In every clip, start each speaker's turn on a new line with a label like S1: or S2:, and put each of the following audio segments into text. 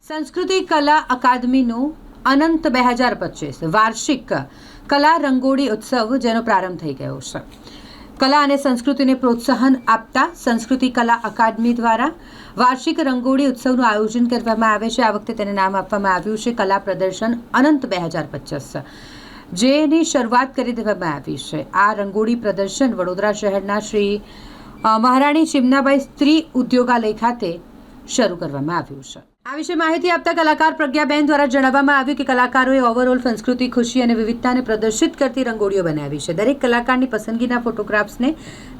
S1: સંસ્કૃતિ કલા અકાદમીનું અનંત 2025 વાર્ષિક કલા રંગોળી ઉત્સવ જેનો પ્રારંભ થઈ ગયો છે. કલા અને સંસ્કૃતિને પ્રોત્સાહન આપતા સંસ્કૃતિ કલા અકાદમી દ્વારા વાર્ષિક રંગોળી ઉત્સવનું આયોજન કરવામાં આવે છે. આ વખતે તેને નામ આપવામાં આવ્યું છે કલા પ્રદર્શન અનંત 2025, જેની શરૂઆત કરી દેવામાં આવી છે. આ રંગોળી પ્રદર્શન વડોદરા શહેરના શ્રી મહારાણી ચિમનાબાઈ સ્ત્રી ઉદ્યોગાલય ખાતે શરૂ કરવામાં આવ્યું છે. આ વિશે માહિતી આપતા કલાકાર પ્રજ્ઞાબેન દ્વારા જણાવવામાં આવ્યું કે કલાકારોએ ઓવરઓલ સંસ્કૃતિ, ખુશી અને વિવિધતાને પ્રદર્શિત કરતી રંગોળીઓ બનાવી છે. દરેક કલાકારની પસંદગીના ફોટોગ્રાફ્સને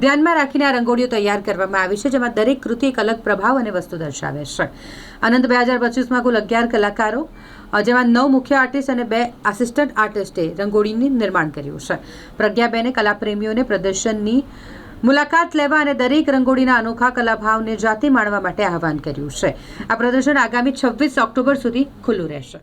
S1: ધ્યાનમાં રાખીને આ રંગોળીઓ તૈયાર કરવામાં આવી છે, જેમાં દરેક કૃતિ એક અલગ પ્રભાવ અને વસ્તુ દર્શાવે છે. અનંત 2025માં કુલ 11 કલાકારો, જેમાં 9 મુખ્ય આર્ટિસ્ટ અને 2 આસિસ્ટન્ટ આર્ટિસ્ટે રંગોળીનું નિર્માણ કર્યું છે. પ્રજ્ઞાબેને કલાપ્રેમીઓને પ્રદર્શનની મુલાકાત લેવા અને દરેક રંગોળીના અનોખા કલાભાવને જાતે માણવા માટે આહવાન કર્યું છે. આ પ્રદર્શન આગામી 26 ઓક્ટોબર સુધી ખુલ્લું રહેશે.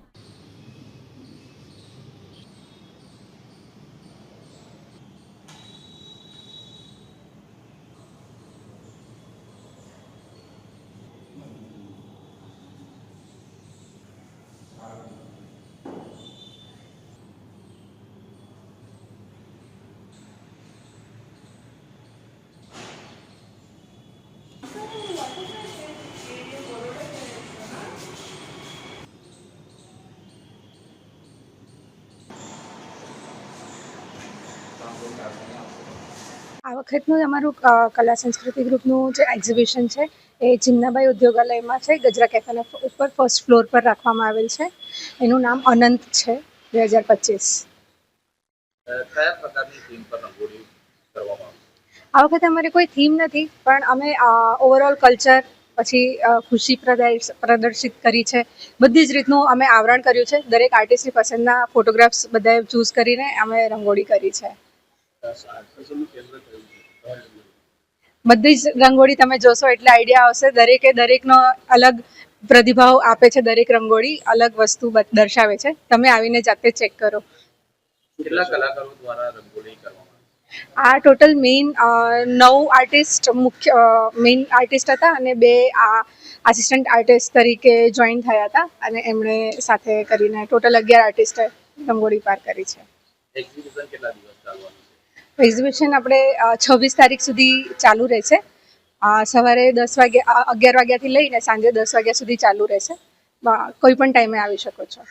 S2: આ વખતનું અમારું કલા સંસ્કૃતિ ગ્રુપનું જે એક્ઝિબિશન છે એ ચિમનાબાઈ ઉદ્યોગાલયમાં છે. ગજરા કેફેના ઉપર ફર્સ્ટ ફ્લોર પર રાખવામાં આવેલ છે. એનું નામ અનંત છે. 2025.
S3: કયા પ્રકારની થીમ પર રંગોળી કરવામાં આવે?
S2: આ વખતે અમારી કોઈ થીમ નથી, પણ અમે ઓવરઓલ કલ્ચર, પછી ખુશી પ્રદર્શિત કરી છે. બધી જ રીતનું અમે આવરણ કર્યું છે. દરેક આર્ટિસ્ટની પસંદના ફોટોગ્રાફ્સ બધાએ ચૂઝ કરીને અમે રંગોળી કરી છે. બધી જ રંગોળી તમે જોશો એટલે આઈડિયા આવશે. દરેકે દરેકનો અલગ પ્રતિભાવ આપે છે. દરેક રંગોળી અલગ વસ્તુ દર્શાવે છે. તમે આવીને જાતે ચેક કરો.
S3: કેટલા કલાકારો દ્વારા રંગોળી કરવામાં આવે?
S2: આ ટોટલ મેઇન 9 આર્ટિસ્ટ મુખ્ય મેઇન આર્ટિસ્ટ હતા અને 2 આસિસ્ટન્ટ આર્ટિસ્ટ તરીકે જોઈન થયા હતા અને એમણે સાથે કરીને ટોટલ 11 આર્ટિસ્ટે રંગોળી પાર કરી છે.
S3: એક્ઝિબિશન કેટલા દિવસ ચાલવાનું છે?
S2: એક્ઝિબિશન આપણે 26 તારીખ સુધી ચાલુ રહેશે. સવારે 11 વાગ્યાથી લઈને સાંજે 10 વાગ્યા સુધી ચાલુ રહેશે. કોઈ પણ ટાઈમે આવી શકો છો.